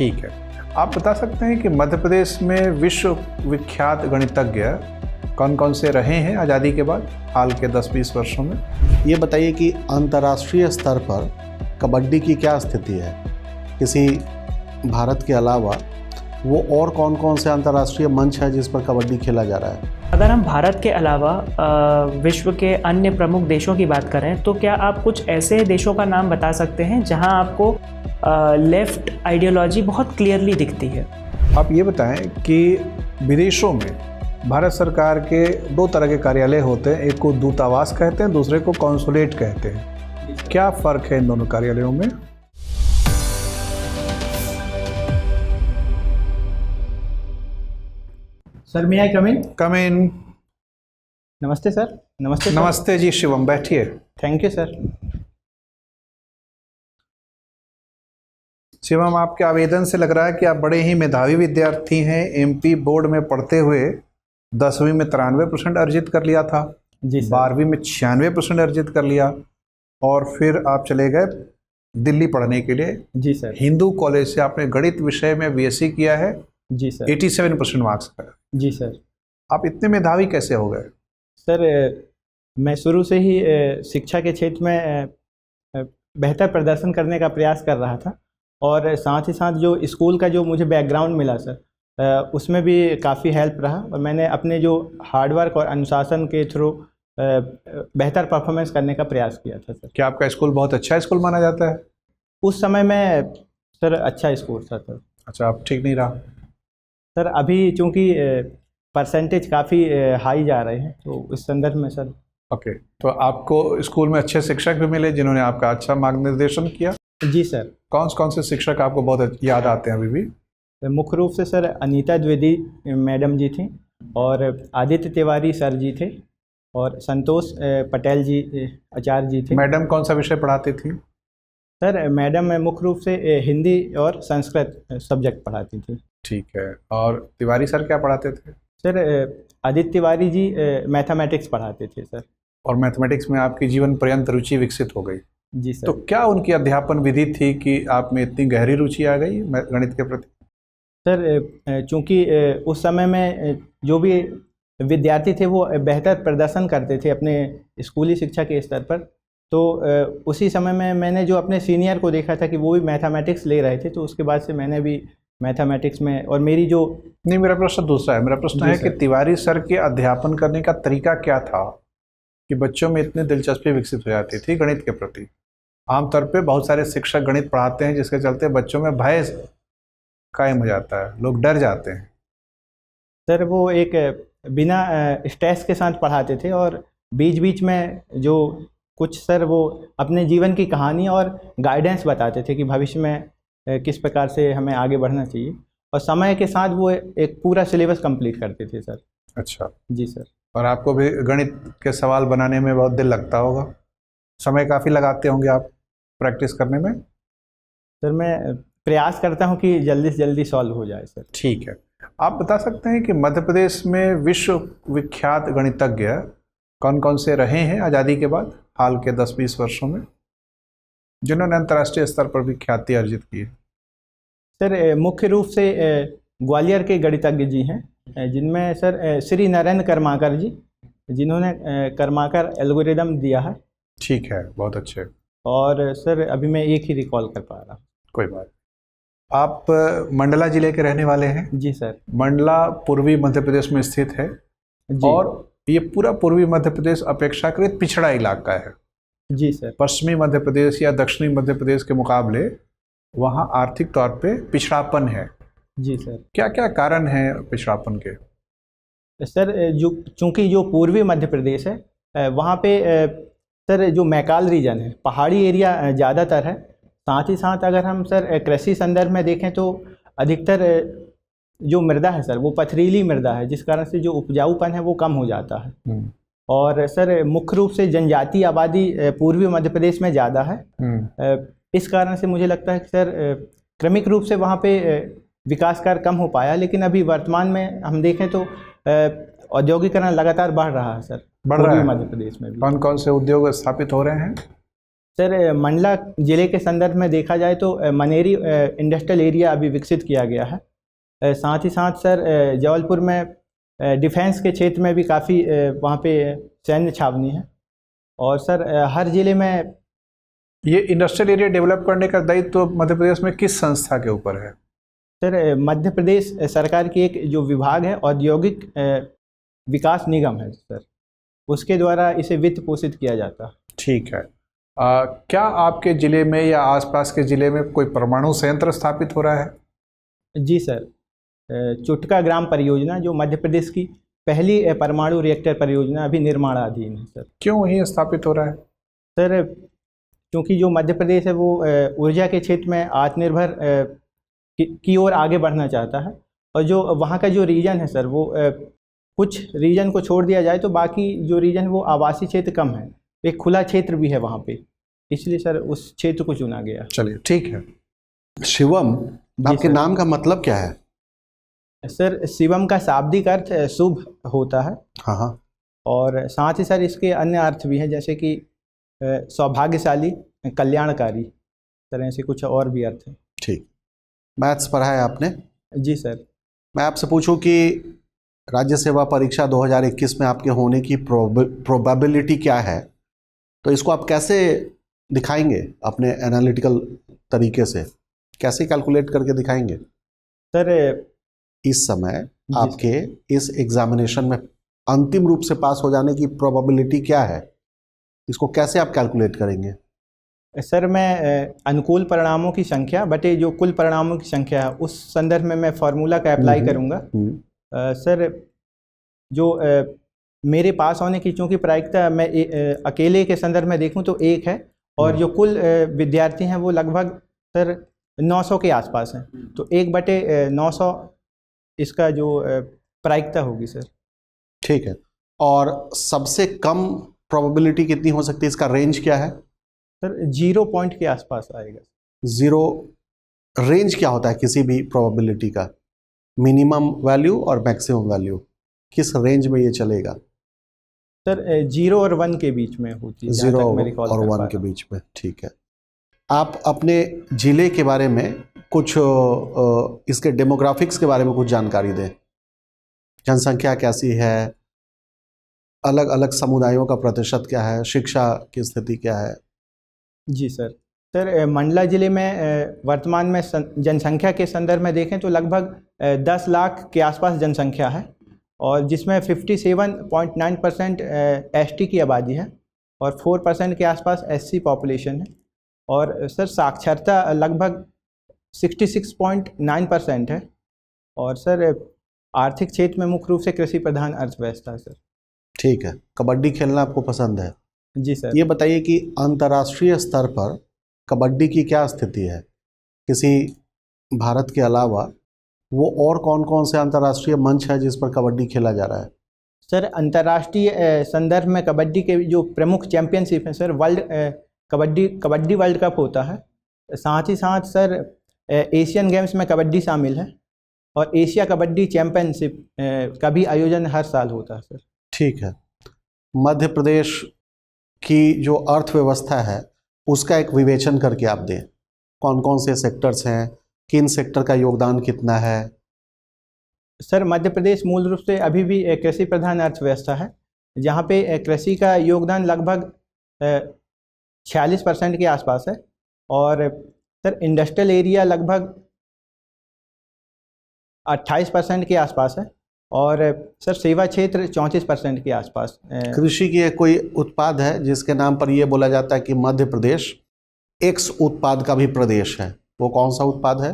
ठीक है, आप बता सकते हैं कि मध्य प्रदेश में विश्व विख्यात गणितज्ञ कौन कौन से रहे हैं आज़ादी के बाद हाल के 10-20 वर्षों में? ये बताइए कि अंतर्राष्ट्रीय स्तर पर कबड्डी की क्या स्थिति है? किसी भारत के अलावा वो और कौन कौन से अंतर्राष्ट्रीय मंच है जिस पर कबड्डी खेला जा रहा है? अगर हम भारत के अलावा विश्व के अन्य प्रमुख देशों की बात करें तो क्या आप कुछ ऐसे देशों का नाम बता सकते हैं जहां आपको लेफ़्ट आइडियोलॉजी बहुत क्लियरली दिखती है? आप ये बताएं कि विदेशों में भारत सरकार के 2 तरह के कार्यालय होते हैं, एक को दूतावास कहते हैं, दूसरे को कॉन्सुलेट कहते हैं। क्या फ़र्क है इन दोनों कार्यालयों में? Sir may I come in? कम इन। नमस्ते सर। नमस्ते। नमस्ते जी शिवम, बैठिए। Thank you sir. शिवम, आपके आवेदन से लग रहा है कि आप बड़े ही मेधावी विद्यार्थी हैं। एमपी बोर्ड में पढ़ते हुए 10वीं में 93% अर्जित कर लिया था, जी सर। 12वीं में 96% अर्जित कर लिया और फिर आप चले गए दिल्ली पढ़ने के लिए। जी सर। हिंदू कॉलेज से आपने गणित विषय में बीएससी किया है, जी सर। 87% मार्क्स पर। जी सर। आप इतने मेधावी कैसे हो गए? सर मैं शुरू से ही शिक्षा के क्षेत्र में बेहतर प्रदर्शन करने का प्रयास कर रहा था और साथ ही साथ जो स्कूल का जो मुझे बैकग्राउंड मिला सर, उसमें भी काफ़ी हेल्प रहा और मैंने अपने जो हार्डवर्क और अनुशासन के थ्रू बेहतर परफॉर्मेंस करने का प्रयास किया था सर। क्या आपका स्कूल बहुत अच्छा स्कूल माना जाता है? उस समय में सर अच्छा स्कोर था सर। अच्छा, अब ठीक नहीं रहा? सर अभी चूंकि परसेंटेज काफ़ी हाई जा रहे हैं तो इस संदर्भ में सर। ओके, तो आपको स्कूल में अच्छे शिक्षक भी मिले जिन्होंने आपका अच्छा मार्गनिर्देशन किया? जी सर। कौन से शिक्षक आपको बहुत याद आते हैं अभी भी? मुख्य रूप से सर अनीता द्विवेदी मैडम जी थी और आदित्य तिवारी सर जी थे और संतोष पटेल जी आचार्य जी थे। मैडम कौन सा विषय पढ़ाती थी? सर मैडम मुख्य रूप से हिंदी और संस्कृत सब्जेक्ट पढ़ाती थी। ठीक है, और तिवारी सर क्या पढ़ाते थे? सर आदित्य तिवारी जी मैथमेटिक्स पढ़ाते थे सर। और मैथमेटिक्स में आपकी जीवन पर्यंत रुचि विकसित हो गई? जी सर। तो क्या उनकी अध्यापन विधि थी कि आप में इतनी गहरी रुचि आ गई गणित के प्रति? सर चूँकि उस समय में जो भी विद्यार्थी थे वो बेहतर प्रदर्शन करते थे अपने स्कूली शिक्षा के स्तर पर, तो उसी समय में मैंने जो अपने सीनियर को देखा था कि वो भी मैथमेटिक्स ले रहे थे, तो उसके बाद से मैंने भी मैथमेटिक्स में और मेरी जो। नहीं, मेरा प्रश्न दूसरा है। मेरा प्रश्न है कि तिवारी सर के अध्यापन करने का तरीका क्या था कि बच्चों में इतनी दिलचस्पी विकसित हो जाती थी गणित के प्रति? आमतौर पे बहुत सारे शिक्षक गणित पढ़ाते हैं जिसके चलते बच्चों में भय कायम हो जाता है, लोग डर जाते हैं। सर वो एक बिना स्ट्रेस के साथ पढ़ाते थे और बीच बीच में जो कुछ सर वो अपने जीवन की कहानी और गाइडेंस बताते थे कि भविष्य में किस प्रकार से हमें आगे बढ़ना चाहिए, और समय के साथ वो एक पूरा सिलेबस कंप्लीट करते थे सर। अच्छा जी सर। और आपको भी गणित के सवाल बनाने में बहुत दिल लगता होगा, समय काफ़ी लगाते होंगे आप प्रैक्टिस करने में? सर मैं प्रयास करता हूं कि जल्दी से जल्दी सॉल्व हो जाए सर। ठीक है, आप बता सकते हैं कि मध्य प्रदेश में विश्व विख्यात गणितज्ञ कौन कौन से रहे हैं आज़ादी के बाद हाल के 10-20 वर्षों में जिन्होंने अंतर्राष्ट्रीय स्तर पर भी ख्याति अर्जित की है? सर मुख्य रूप से ग्वालियर के गणितज्ञ जी हैं, जिनमें सर श्री नरेंद्र कर्माकर जी, जिन्होंने कर्माकर एल्गोरिदम दिया है। ठीक है, बहुत अच्छे। और सर अभी मैं एक ही रिकॉल कर पा रहा हूँ। कोई बात। आप मंडला जिले के रहने वाले हैं? जी सर। मंडला पूर्वी मध्य प्रदेश में स्थित है जी। और ये पूरा पूर्वी मध्य प्रदेश अपेक्षाकृत पिछड़ा इलाका है। जी सर। पश्चिमी मध्य प्रदेश या दक्षिणी मध्य प्रदेश के मुकाबले वहाँ आर्थिक तौर पे पिछड़ापन है। जी सर। क्या क्या कारण है पिछड़ापन के? सर जो चूँकि जो पूर्वी मध्य प्रदेश है वहाँ पे सर जो मैकाल रीजन है, पहाड़ी एरिया ज़्यादातर है। साथ ही साथ अगर हम सर कृषि संदर्भ में देखें तो अधिकतर जो मृदा है सर वो पथरीली मृदा है, जिस कारण से जो उपजाऊपन है वो कम हो जाता है। और सर मुख्य रूप से जनजातीय आबादी पूर्वी मध्य प्रदेश में ज़्यादा है। इस कारण से मुझे लगता है कि सर क्रमिक रूप से वहाँ पे विकास कार्य कम हो पाया, लेकिन अभी वर्तमान में हम देखें तो औद्योगिकरण लगातार बढ़ रहा है सर। बढ़ रहा है मध्य प्रदेश में भी। कौन कौन से उद्योग स्थापित हो रहे हैं? सर मंडला ज़िले के संदर्भ में देखा जाए तो मनेरी इंडस्ट्रियल एरिया अभी विकसित किया गया है। साथ ही साथ सर जबलपुर में डिफेंस के क्षेत्र में भी काफ़ी वहाँ पे सैन्य छावनी है। और सर हर ज़िले में ये इंडस्ट्रियल एरिया डेवलप करने का दायित्व तो मध्य प्रदेश में किस संस्था के ऊपर है? सर मध्य प्रदेश सरकार की एक जो विभाग है औद्योगिक विकास निगम है सर, उसके द्वारा इसे वित्त पोषित किया जाता है। ठीक है। क्या आपके ज़िले में या आसपास के ज़िले में कोई परमाणु संयंत्र स्थापित हो रहा है? जी सर, चुटका ग्राम परियोजना जो मध्य प्रदेश की पहली परमाणु रिएक्टर परियोजना अभी निर्माणाधीन है सर। क्यों वहीं स्थापित हो रहा है? सर क्योंकि जो मध्य प्रदेश है वो ऊर्जा के क्षेत्र में आत्मनिर्भर की ओर आगे बढ़ना चाहता है। और जो वहाँ का जो रीजन है सर वो कुछ रीजन को छोड़ दिया जाए तो बाकी जो रीजन वो आवासीय क्षेत्र कम है, एक खुला क्षेत्र भी है वहाँ पे, इसलिए सर उस क्षेत्र को चुना गया। चलिए ठीक है। शिवम, आपके सर। नाम का मतलब क्या है? सर शिवम का शाब्दिक अर्थ शुभ होता है, हाँ हाँ, और साथ ही सर इसके अन्य अर्थ भी हैं, जैसे कि सौभाग्यशाली, कल्याणकारी, तरह ऐसे कुछ और भी अर्थ हैं। ठीक। मैथ्स पढ़ा है आपने? जी सर। मैं आपसे पूछूं कि राज्य सेवा परीक्षा 2021 में आपके होने की प्रोबेबिलिटी क्या है, तो इसको आप कैसे दिखाएंगे अपने एनालिटिकल तरीके से, कैसे कैलकुलेट करके दिखाएंगे? सर इस समय आपके इस एग्जामिनेशन में अंतिम रूप से पास हो जाने की प्रोबेबिलिटी क्या है, इसको कैसे आप कैलकुलेट करेंगे? सर मैं अनुकूल परिणामों की संख्या बटे जो कुल परिणामों की संख्या है उस संदर्भ में मैं फार्मूला का अप्लाई करूँगा। सर जो मेरे पास होने की चूँकि प्रायिकता मैं अकेले के संदर्भ में देखूं तो 1 है, और जो कुल विद्यार्थी हैं वो लगभग सर 900 के आसपास हैं, तो 1/900 इसका जो प्रायिकता होगी सर। ठीक है। और सबसे कम प्रोबेबिलिटी कितनी हो सकती है, इसका रेंज क्या है? सर 0 पॉइंट के आसपास आएगा। 0 रेंज क्या होता है किसी भी प्रोबेबिलिटी का? मिनिमम वैल्यू और मैक्सिमम वैल्यू, किस रेंज में ये चलेगा? सर 0 और 1 के बीच में होती है, 0 जहाँ तक मैं रिकॉल और कर 1 पा के रहा हूँ। बीच में। ठीक है। आप अपने ज़िले के बारे में कुछ इसके डेमोग्राफिक्स के बारे में कुछ जानकारी दें। जनसंख्या कैसी है, अलग अलग समुदायों का प्रतिशत क्या है, शिक्षा की स्थिति क्या है? जी सर। सर मंडला ज़िले में वर्तमान में जनसंख्या के संदर्भ में देखें तो लगभग 10 लाख के आसपास जनसंख्या है, और जिसमें 57.9% एसटी की आबादी है और 4% के आसपास एससी पॉपुलेशन है। और सर साक्षरता लगभग 66.9% है। और सर आर्थिक क्षेत्र में मुख्य रूप से कृषि प्रधान अर्थव्यवस्था है सर। ठीक है। कबड्डी खेलना आपको पसंद है? जी सर। ये बताइए कि अंतर्राष्ट्रीय स्तर पर कबड्डी की क्या स्थिति है? किसी भारत के अलावा वो और कौन कौन से अंतर्राष्ट्रीय मंच है जिस पर कबड्डी खेला जा रहा है? सर अंतर्राष्ट्रीय संदर्भ में कबड्डी के जो प्रमुख चैंपियनशिप हैं sir, world kabaddi world cup होता है। साथ ही साथ सर एशियन गेम्स में कबड्डी शामिल है, और एशिया कबड्डी चैंपियनशिप का भी आयोजन हर साल होता है सर। ठीक है। मध्य प्रदेश की जो अर्थव्यवस्था है उसका एक विवेचन करके आप दें। कौन कौन से सेक्टर्स हैं, किन सेक्टर का योगदान कितना है? सर मध्य प्रदेश मूल रूप से अभी भी कृषि प्रधान अर्थव्यवस्था है, जहाँ पे कृषि का योगदान लगभग 46% के आसपास है, और सर इंडस्ट्रियल एरिया लगभग 28% के आसपास है, और सर सेवा क्षेत्र 34% के आसपास। कृषि की एक कोई उत्पाद है जिसके नाम पर यह बोला जाता है कि मध्य प्रदेश एक्स उत्पाद का भी प्रदेश है, वो कौन सा उत्पाद है?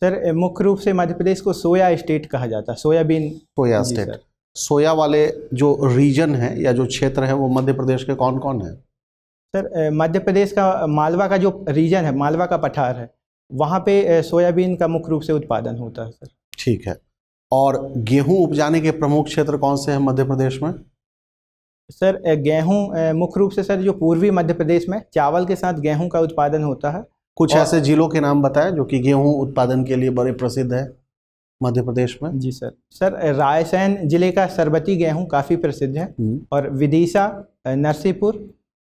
सर मुख्य रूप से मध्य प्रदेश को सोया स्टेट कहा जाता है, सोयाबीन। सोया जी स्टेट। सर। सोया वाले जो रीजन है या जो क्षेत्र है वो मध्य प्रदेश के कौन कौन है? सर मध्य प्रदेश का मालवा का जो रीजन है, मालवा का पठार है, वहाँ पे सोयाबीन का मुख्य रूप से उत्पादन होता है सर। ठीक है। और गेहूं उपजाने के प्रमुख क्षेत्र कौन से हैं मध्य प्रदेश में? सर गेहूं मुख्य रूप से सर जो पूर्वी मध्य प्रदेश में चावल के साथ गेहूं का उत्पादन होता है। कुछ ऐसे जिलों के नाम बताएं जो कि गेहूं उत्पादन के लिए बड़े प्रसिद्ध है मध्य प्रदेश में। जी सर। सर रायसेन जिले का सरबती गेहूं काफ़ी प्रसिद्ध है, और विदिशा, नरसिंहपुर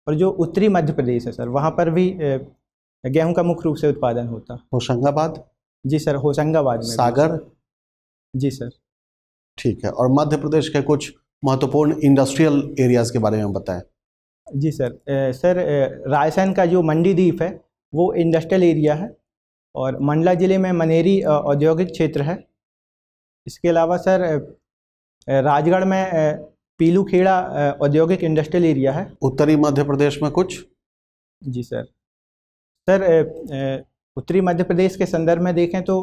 और जो उत्तरी मध्य प्रदेश है सर, वहाँ पर भी गेहूं का मुख्य रूप से उत्पादन होता है। होशंगाबाद, जी सर, होशंगाबाद में भी। सागर, जी सर। ठीक है। और मध्य प्रदेश के कुछ महत्वपूर्ण इंडस्ट्रियल एरियाज के बारे में बताएं। जी सर, रायसेन का जो मंडी द्वीप है वो इंडस्ट्रियल एरिया है, और मंडला ज़िले में मनेरी औद्योगिक क्षेत्र है। इसके अलावा सर राजगढ़ में पीलूखेड़ा औद्योगिक इंडस्ट्रियल एरिया है। उत्तरी मध्य प्रदेश में कुछ? जी सर। सर उत्तरी मध्य प्रदेश के संदर्भ में देखें तो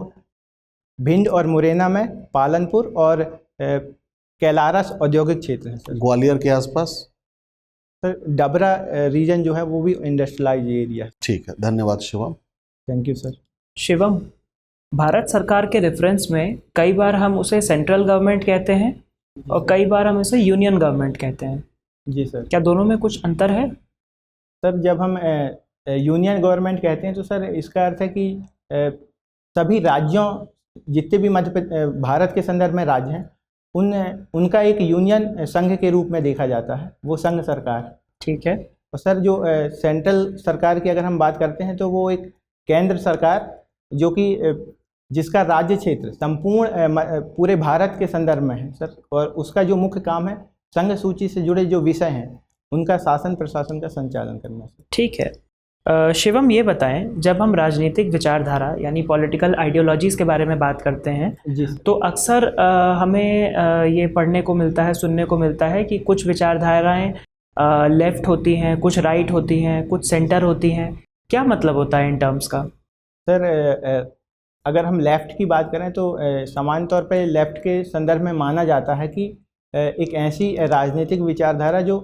भिंड और मुरैना में पालनपुर और कैलारस औद्योगिक क्षेत्र है सर। ग्वालियर के आसपास? सर डबरा रीजन जो है वो भी इंडस्ट्रियलाइज एरिया है। ठीक है, धन्यवाद Shivam. Thank you sir. Shivam, Bharat सरकार के रेफरेंस में कई बार हम उसे सेंट्रल गवर्नमेंट कहते हैं और कई बार हम उसे यूनियन गवर्नमेंट कहते हैं। जी सर। क्या दोनों में कुछ अंतर है? सर जब हम यूनियन गवर्नमेंट कहते हैं तो सर इसका अर्थ है कि सभी राज्यों, जितने भी भारत के संदर्भ में राज्य हैं, उनका एक यूनियन संघ के रूप में देखा जाता है, वो संघ सरकार। ठीक है। और सर जो सेंट्रल सरकार की अगर हम बात करते हैं तो वो एक केंद्र सरकार जो कि जिसका राज्य क्षेत्र संपूर्ण पूरे भारत के संदर्भ में है सर, और उसका जो मुख्य काम है संघ सूची से जुड़े जो विषय हैं उनका शासन प्रशासन का संचालन करना। ठीक है। शिवम, ये बताएं, जब हम राजनीतिक विचारधारा यानी पॉलिटिकल आइडियोलॉजीज़ के बारे में बात करते हैं जी तो अक्सर हमें ये पढ़ने को मिलता है, सुनने को मिलता है कि कुछ विचारधाराएं लेफ़्ट होती हैं, कुछ राइट होती हैं, कुछ सेंटर होती हैं। क्या मतलब होता है इन टर्म्स का? सर अगर हम लेफ़्ट की बात करें तो सामान्य तौर पे लेफ़्ट के संदर्भ में माना जाता है कि एक ऐसी राजनीतिक विचारधारा जो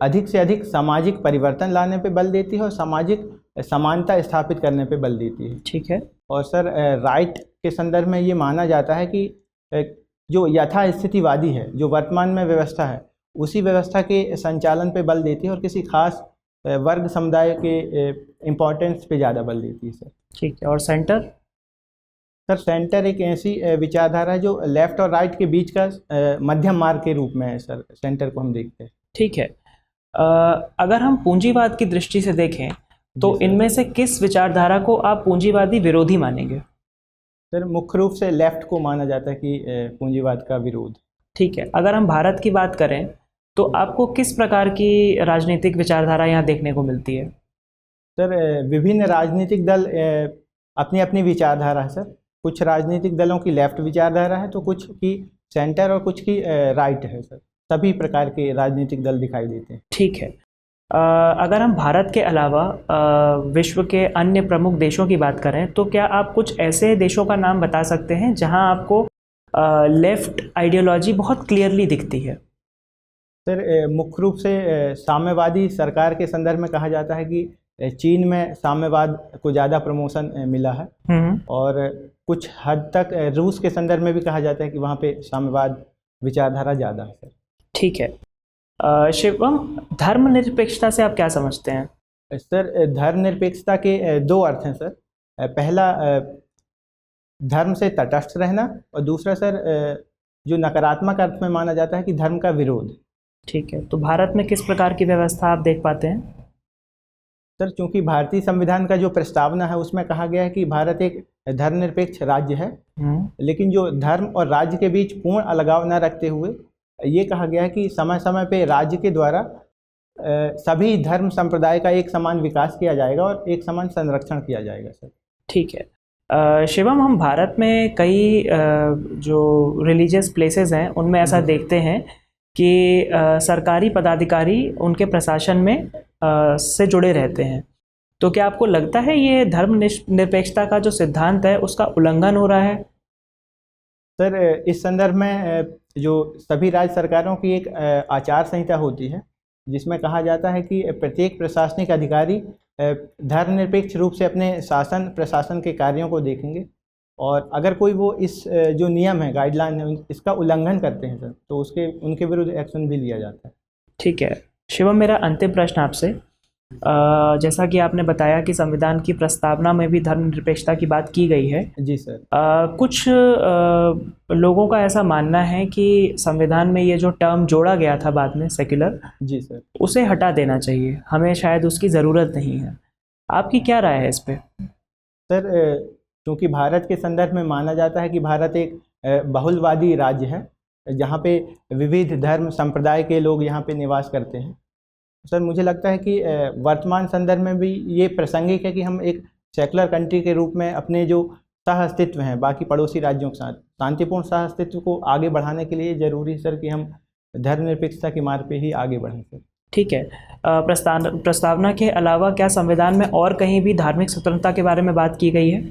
अधिक से अधिक सामाजिक परिवर्तन लाने पे बल देती है और सामाजिक समानता स्थापित करने पे बल देती है। ठीक है। और सर राइट के संदर्भ में ये माना जाता है कि जो यथास्थितिवादी है, जो वर्तमान में व्यवस्था है, उसी व्यवस्था के संचालन पे बल देती है और किसी खास वर्ग समुदाय के इम्पोर्टेंस पे ज़्यादा बल देती है सर। ठीक है। और सेंटर? सर सेंटर एक ऐसी विचारधारा है जो लेफ़्ट और राइट के बीच का मध्यम मार्ग के रूप में है सर, सेंटर को हम देखते हैं। ठीक है। अगर हम पूंजीवाद की दृष्टि से देखें तो इनमें से किस विचारधारा को आप पूंजीवादी विरोधी मानेंगे? सर मुख्य रूप से लेफ़्ट को माना जाता है कि पूंजीवाद का विरोध। ठीक है। अगर हम भारत की बात करें तो आपको किस प्रकार की राजनीतिक विचारधारा यहाँ देखने को मिलती है? सर विभिन्न राजनीतिक दल अपनी अपनी विचारधारा है सर। कुछ राजनीतिक दलों की लेफ़्ट विचारधारा है तो कुछ की सेंटर और कुछ की राइट है सर। सभी प्रकार के राजनीतिक दल दिखाई देते हैं। ठीक है। अगर हम भारत के अलावा विश्व के अन्य प्रमुख देशों की बात करें तो क्या आप कुछ ऐसे देशों का नाम बता सकते हैं जहां आपको लेफ़्ट आइडियोलॉजी बहुत क्लियरली दिखती है? सर मुख्य रूप से साम्यवादी सरकार के संदर्भ में कहा जाता है कि चीन में साम्यवाद को ज़्यादा प्रमोशन मिला है, और कुछ हद तक रूस के संदर्भ में भी कहा जाता है कि वहाँ पे साम्यवाद विचारधारा ज़्यादा है सर। ठीक है। शिवम, धर्मनिरपेक्षता से आप क्या समझते हैं? सर धर्मनिरपेक्षता के दो अर्थ हैं सर। पहला धर्म से तटस्थ रहना, और दूसरा सर जो नकारात्मक अर्थ में माना जाता है कि धर्म का विरोध। ठीक है। तो भारत में किस प्रकार की व्यवस्था आप देख पाते हैं? सर चूंकि भारतीय संविधान का जो प्रस्तावना है उसमें कहा गया है कि भारत एक धर्मनिरपेक्ष राज्य है, लेकिन जो धर्म और राज्य के बीच पूर्ण अलगाव न रखते हुए ये कहा गया है कि समय समय पे राज्य के द्वारा सभी धर्म संप्रदाय का एक समान विकास किया जाएगा और एक समान संरक्षण किया जाएगा सर। ठीक है। शिवम, हम भारत में कई जो रिलीजियस प्लेसेस हैं उनमें ऐसा देखते हैं कि सरकारी पदाधिकारी उनके प्रशासन में से जुड़े रहते हैं। तो क्या आपको लगता है ये धर्म निरपेक्षता का जो सिद्धांत है उसका उल्लंघन हो रहा है? सर इस संदर्भ में जो सभी राज्य सरकारों की एक आचार संहिता होती है जिसमें कहा जाता है कि प्रत्येक प्रशासनिक अधिकारी धर्मनिरपेक्ष रूप से अपने शासन प्रशासन के कार्यों को देखेंगे, और अगर कोई वो इस जो नियम है, गाइडलाइन है, इसका उल्लंघन करते हैं सर तो उनके विरुद्ध एक्शन भी लिया जाता है। ठीक है। शिवम, मेरा अंतिम प्रश्न आपसे, जैसा कि आपने बताया कि संविधान की प्रस्तावना में भी धर्मनिरपेक्षता की बात की गई है। जी सर। कुछ लोगों का ऐसा मानना है कि संविधान में ये जो टर्म जोड़ा गया था बाद में सेक्युलर, जी सर। उसे हटा देना चाहिए, हमें शायद उसकी ज़रूरत नहीं है। आपकी क्या राय है इस पे? सर क्योंकि भारत के संदर्भ में माना जाता है कि भारत एक बहुलवादी राज्य है, जहाँ पे विविध धर्म संप्रदाय के लोग यहाँ पे निवास करते हैं। सर मुझे लगता है कि वर्तमान संदर्भ में भी ये प्रासंगिक है कि हम एक सेकुलर कंट्री के रूप में अपने जो सह अस्तित्व हैं बाकी पड़ोसी राज्यों के साथ शांतिपूर्ण सह अस्तित्व को आगे बढ़ाने के लिए ज़रूरी है सर कि हम धर्मनिरपेक्षता के मार्ग पे ही आगे बढ़ें सर। ठीक है। प्रस्तावना के अलावा क्या संविधान में और कहीं भी धार्मिक स्वतंत्रता के बारे में बात की गई है?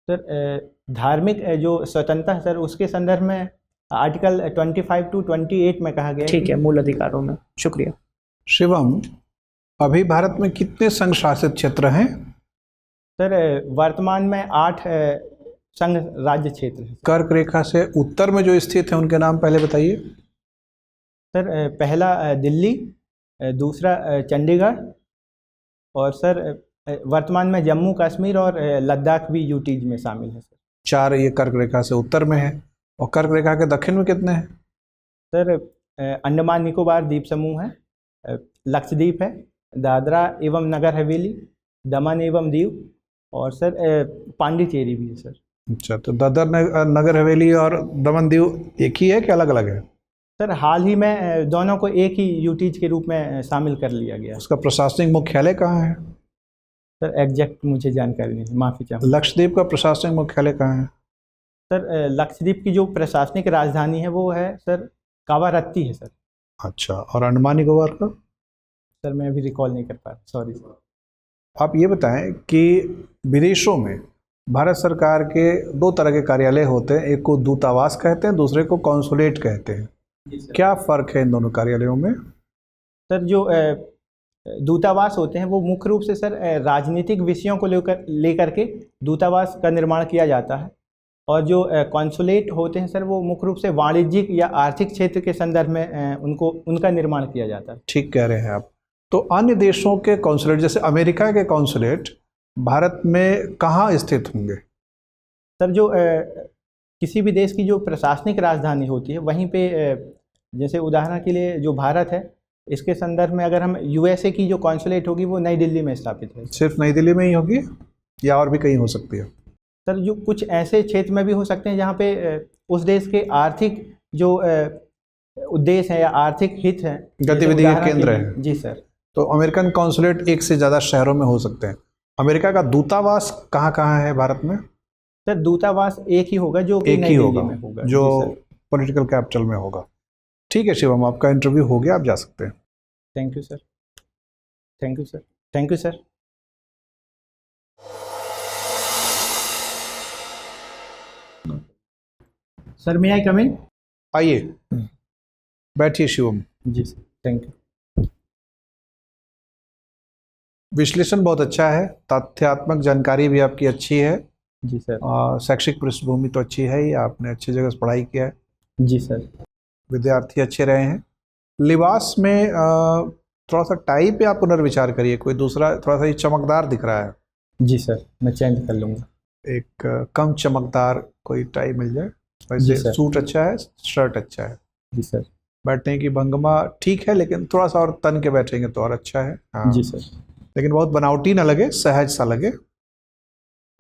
सर धार्मिक जो स्वतंत्रता है सर, उसके संदर्भ में आर्टिकल 25 to 28 में कहा गया है। ठीक है, मूल अधिकारों में। शुक्रिया। शिवम, अभी भारत में कितने संघ शासित क्षेत्र हैं? सर वर्तमान में 8 संघ राज्य क्षेत्र हैं। कर्क रेखा से उत्तर में जो स्थित हैं उनके नाम पहले बताइए। सर पहला दिल्ली, दूसरा चंडीगढ़, और सर वर्तमान में जम्मू कश्मीर और लद्दाख भी यूटीज में शामिल है सर। 4 ये कर्क रेखा से उत्तर में है। और कर्क रेखा के दक्षिण में कितने हैं? सर अंडमान निकोबार द्वीप समूह है, लक्षद्वीप है, दादरा एवं नगर हवेली, दमन एवं दीव, और सर पांडिचेरी भी है सर। अच्छा, तो दादर नगर हवेली और दमन दीव एक ही है कि अलग अलग है? सर हाल ही में दोनों को एक ही यूटीज के रूप में शामिल कर लिया गया। उसका प्रशासनिक मुख्यालय कहाँ है? सर एग्जैक्ट मुझे जानकारी नहीं, माफ़ी चाहूँगा। लक्षद्वीप का प्रशासनिक मुख्यालय कहाँ है? सर लक्षद्वीप की जो प्रशासनिक राजधानी है वो है सर कावारत्ती है सर। अच्छा, और अंडमान निकोबार का? सर मैं अभी रिकॉल नहीं कर पा रहा, सॉरी सर। आप ये बताएं कि विदेशों में भारत सरकार के 2 तरह के कार्यालय होते हैं, एक को दूतावास कहते हैं, दूसरे को कॉन्सुलेट कहते हैं। क्या फ़र्क है इन दोनों कार्यालयों में? सर जो दूतावास होते हैं वो मुख्य रूप से सर राजनीतिक विषयों को लेकर के दूतावास का निर्माण किया जाता है, और जो कॉन्सुलेट होते हैं सर वो मुख्य रूप से वाणिज्यिक या आर्थिक क्षेत्र के संदर्भ में उनका निर्माण किया जाता है। ठीक कह रहे हैं आप। तो अन्य देशों के कॉन्सुलेट, जैसे अमेरिका के कॉन्सुलेट भारत में कहाँ स्थित होंगे? सर जो किसी भी देश की जो प्रशासनिक राजधानी होती है वहीं पे जैसे उदाहरण के लिए जो भारत है, इसके संदर्भ में अगर हम यूएसए की जो कॉन्सुलेट होगी वो नई दिल्ली में स्थापित है। सिर्फ नई दिल्ली में ही होगी या और भी कहीं हो सकती है? सर जो कुछ ऐसे क्षेत्र में भी हो सकते हैं जहाँ पे उस देश के आर्थिक जो उद्देश्य है या आर्थिक हित है, गतिविधि के केंद्र है। जी सर। तो अमेरिकन कॉन्सुलेट एक से ज़्यादा शहरों में हो सकते हैं। अमेरिका का दूतावास कहाँ कहाँ है भारत में? सर दूतावास एक ही होगा जो एक ही होगा, में होगा, जो पॉलिटिकल कैपिटल में होगा। ठीक है शिवम, आपका इंटरव्यू हो गया, आप जा सकते हैं। Thank you sir. Thank you sir. Thank you sir. Sir may I come in? आइए बैठिए शिवम। जी सर, थैंक यू। विश्लेषण बहुत अच्छा है, तथ्यात्मक जानकारी भी आपकी अच्छी है। जी सर। शैक्षिक पृष्ठभूमि तो अच्छी है ही, आपने अच्छी जगह से पढ़ाई किया है। जी सर। विद्यार्थी अच्छे रहे हैं। लिबास में थोड़ा सा टाई पे आप पुनर्विचार करिए, कोई दूसरा थोड़ा सा ही चमकदार दिख रहा है। जी सर, मैं चेंज कर लूँगा। एक कम चमकदार कोई टाई मिल जाए। वैसे सूट अच्छा है, शर्ट अच्छा है। जी सर। बैठने की भंगिमा ठीक है, लेकिन थोड़ा सा और तन के बैठेंगे तो और अच्छा है। हाँ। जी सर। लेकिन बहुत बनावटी ना लगे, सहज सा लगे।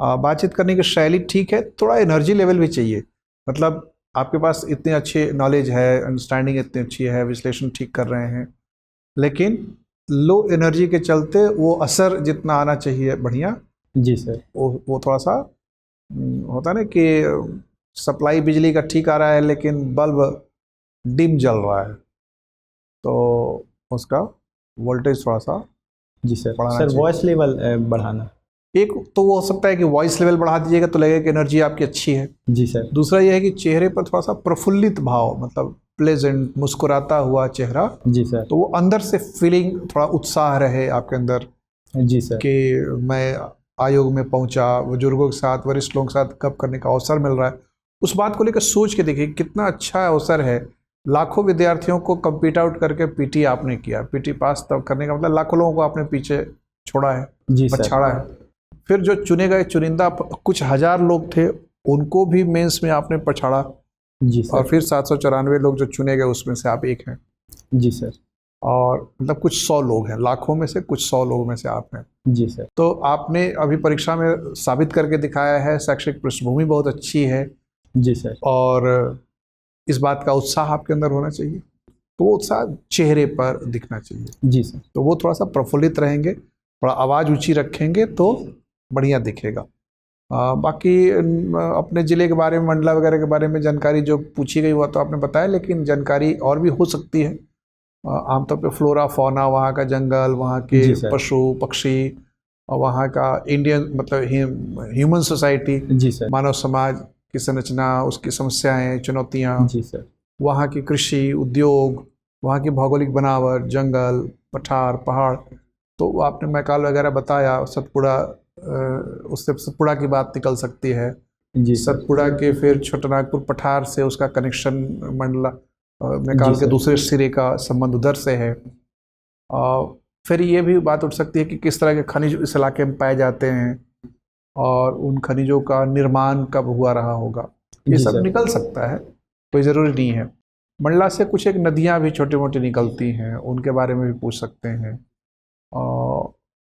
बातचीत करने की शैली ठीक है, थोड़ा एनर्जी लेवल भी चाहिए। मतलब आपके पास इतनी अच्छी नॉलेज है, अंडरस्टैंडिंग इतनी अच्छी है, विश्लेषण ठीक कर रहे हैं, लेकिन लो एनर्जी के चलते वो असर जितना आना चाहिए बढ़िया, जी सर, वो थोड़ा सा होता है ना कि सप्लाई बिजली का ठीक आ रहा है लेकिन बल्ब डिम जल रहा है, तो उसका वोल्टेज थोड़ा सा जी सर। सर वॉइस लेवल बढ़ाना, एक तो वो हो सकता है कि वॉइस लेवल बढ़ा दीजिएगा तो लगेगा कि एनर्जी आपकी अच्छी है। जी सर। दूसरा ये है कि चेहरे पर थोड़ा सा प्रफुल्लित भाव, मतलब प्लेजेंट, मुस्कुराता हुआ चेहरा। जी सर। तो वो अंदर से फीलिंग, थोड़ा उत्साह रहे आपके अंदर। जी सर। कि मैं आयोग में पहुंचा, बुजुर्गों के साथ, वरिष्ठ लोगों के साथ गप करने का अवसर मिल रहा है, उस बात को लेकर सोच के देखिए कितना अच्छा अवसर है लाखों विद्यार्थियों को कम्पीट आउट करके पीटी आपने किया, पीटी पास तब करने का मतलब लाखों लोगों को आपने पीछे छोड़ा है, जी सर। पछाड़ा है। फिर जो चुने गए चुनिंदा कुछ हजार लोग थे, उनको भी मेंस में आपने पछाड़ा, जी सर। और फिर 794 लोग जो चुने गए उसमें से आप एक हैं। जी सर। और मतलब कुछ 100 लोग हैं, लाखों में से कुछ 100 लोगों में से आप हैं। जी सर। तो आपने अभी परीक्षा में साबित करके दिखाया है, शैक्षिक पृष्ठभूमि बहुत अच्छी है, जी सर। और इस बात का उत्साह आपके अंदर होना चाहिए, तो वो उत्साह चेहरे पर दिखना चाहिए। जी सर। तो वो थोड़ा सा प्रफुल्लित रहेंगे, थोड़ा आवाज़ ऊंची रखेंगे तो बढ़िया दिखेगा। बाकी अपने ज़िले के बारे में, मंडला वगैरह के बारे में जानकारी जो पूछी गई हुआ तो आपने बताया, लेकिन जानकारी और भी हो सकती है। आमतौर पे फ्लोरा फौना, वहाँ का जंगल, वहाँ के जी सर। पशु पक्षी, और वहाँ का इंडियन मतलब ह्यूमन सोसाइटी, जी सर। मानव समाज की संरचना, उसकी समस्याएं, चुनौतियाँ, जी सर। वहाँ की कृषि उद्योग, वहाँ की भौगोलिक बनावट, जंगल, पठार, पहाड़, तो आपने मैकाल वगैरह बताया। सतपुड़ा, उससे सतपुड़ा की बात निकल सकती है। जी सर। सतपुड़ा के फिर छोटानागपुर पठार से उसका कनेक्शन मंडला मैकाल जी के सर। दूसरे सिरे का संबंध उधर से है। फिर ये भी बात उठ सकती है कि किस तरह के खनिज इस इलाके में पाए जाते हैं, और उन खनिजों का निर्माण कब हुआ रहा होगा, ये जी सब सर। निकल सकता है, कोई ज़रूरी नहीं है। मंडला से कुछ एक नदियाँ भी छोटी मोटी निकलती हैं, उनके बारे में भी पूछ सकते हैं।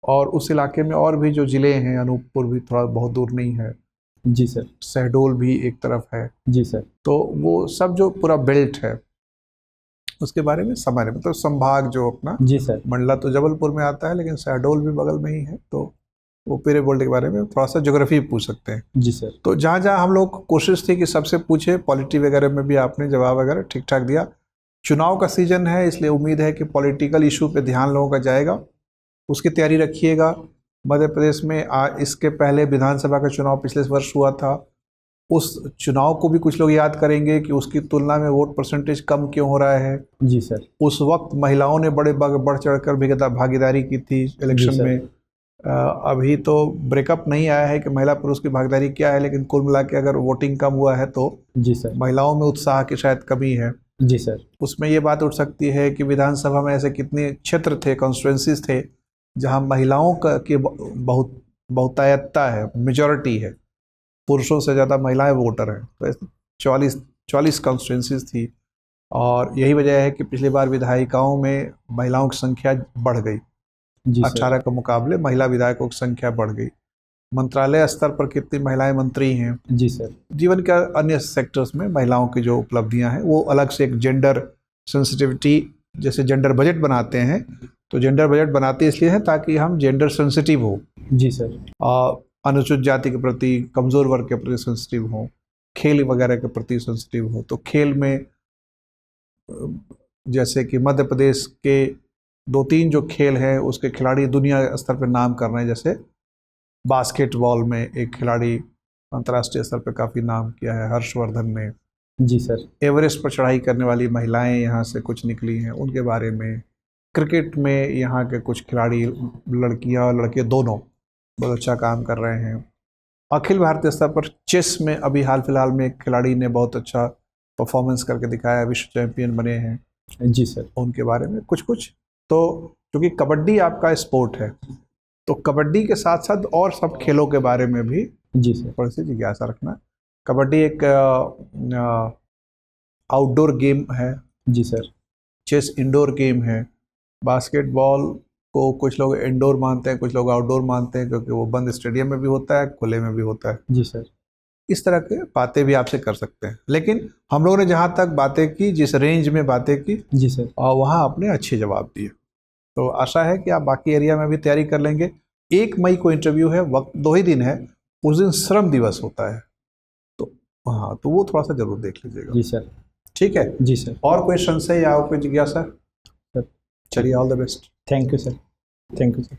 और उस इलाके में और भी जो ज़िले हैं, अनूपपुर भी थोड़ा बहुत दूर नहीं है, जी सर। शहडोल भी एक तरफ है, जी सर। तो वो सब जो पूरा बेल्ट है उसके बारे में सामान्य मतलब संभाग जो अपना, जी सर। मंडला तो जबलपुर में आता है, लेकिन शहडोल भी बगल में ही है, तो वो पेरे बोल्ट के बारे में थोड़ा सा ज्योग्राफी पूछ सकते हैं। जी सर। तो जहाँ जहाँ हम लोग कोशिश थी कि सबसे पूछे, पॉलिटी वगैरह में भी आपने जवाब वगैरह ठीक ठाक दिया। चुनाव का सीजन है, इसलिए उम्मीद है कि पॉलिटिकल इशू पे ध्यान लोगों का जाएगा, उसकी तैयारी रखिएगा। मध्य प्रदेश में इसके पहले विधानसभा का चुनाव पिछले वर्ष हुआ था, उस चुनाव को भी कुछ लोग याद करेंगे कि उसकी तुलना में वोट परसेंटेज कम क्यों हो रहा है। जी सर। उस वक्त महिलाओं ने बढ़ चढ़कर भागीदारी की थी इलेक्शन में। अभी तो ब्रेकअप नहीं आया है कि महिला पुरुष की भागीदारी क्या है, लेकिन कुल मिला के अगर वोटिंग कम हुआ है तो जी सर। महिलाओं में उत्साह की शायद कमी है। जी सर। उसमें ये बात उठ सकती है कि विधानसभा में ऐसे कितने क्षेत्र थे, कॉन्स्टिट्यूंसीज थे, जहां महिलाओं का की बहुतायतता है, मेजॉरिटी है, पुरुषों से ज़्यादा महिलाएं वोटर हैं। तो ऐसे 44 कॉन्स्टिट्यूंसीज थी, और यही वजह है कि पिछली बार विधायिकाओं में महिलाओं की संख्या बढ़ गई। जी 18 के मुकाबले महिला विधायकों की संख्या बढ़ गई। मंत्रालय स्तर पर कितनी महिलाएं मंत्री हैं। जी सर। जीवन के अन्य सेक्टर्स में महिलाओं की जो उपलब्धियां हैं वो अलग से एक जेंडर सेंसिटिविटी, जैसे जेंडर बजट बनाते हैं, तो जेंडर बजट बनाते इसलिए हैं ताकि हम जेंडर सेंसिटिव हो, जी सर। अनुसूचित जाति के प्रति, कमज़ोर वर्ग के प्रति सेंसिटिव हो, खेल वगैरह के प्रति सेंसिटिव हो। तो खेल में जैसे कि मध्य प्रदेश के 2-3 जो खेल हैं उसके खिलाड़ी दुनिया स्तर पर नाम कर रहे हैं। जैसे बास्केटबॉल में एक खिलाड़ी अंतर्राष्ट्रीय स्तर पर काफ़ी नाम किया है, हर्षवर्धन ने। जी सर। एवरेस्ट पर चढ़ाई करने वाली महिलाएं यहाँ से कुछ निकली हैं, उनके बारे में। क्रिकेट में यहाँ के कुछ खिलाड़ी, लड़कियाँ और लड़के दोनों, बहुत अच्छा काम कर रहे हैं। अखिल भारतीय स्तर पर चेस में अभी हाल फिलहाल में एक खिलाड़ी ने बहुत अच्छा परफॉर्मेंस करके दिखाया, विश्व चैंपियन बने हैं। जी सर। उनके बारे में कुछ। तो क्योंकि कबड्डी आपका स्पोर्ट है, तो कबड्डी के साथ साथ और सब खेलों के बारे में भी जी सर। थोड़ी सी जिज्ञासा रखना। कबड्डी एक आउटडोर गेम है, जी सर। चेस इंडोर गेम है। बास्केटबॉल को कुछ लोग इंडोर मानते हैं, कुछ लोग आउटडोर मानते हैं, क्योंकि वो बंद स्टेडियम में भी होता है, खुले में भी होता है। जी सर। इस तरह के बातें भी आपसे कर सकते हैं, लेकिन हम लोगों ने जहाँ तक बातें की, जिस रेंज में बातें की, जी सर। और वहाँ आपने अच्छे जवाब दिए। तो आशा है कि आप बाकी एरिया में भी तैयारी कर लेंगे। 1 मई को इंटरव्यू है, वक्त 2 ही दिन है, उस दिन श्रम दिवस होता है, तो हाँ, तो वो थोड़ा सा जरूर देख लीजिएगा। जी सर। ठीक है जी सर। और कोई संशय या कोई जिज्ञासा? चलिए, all the best. Thank you sir. Thank you sir.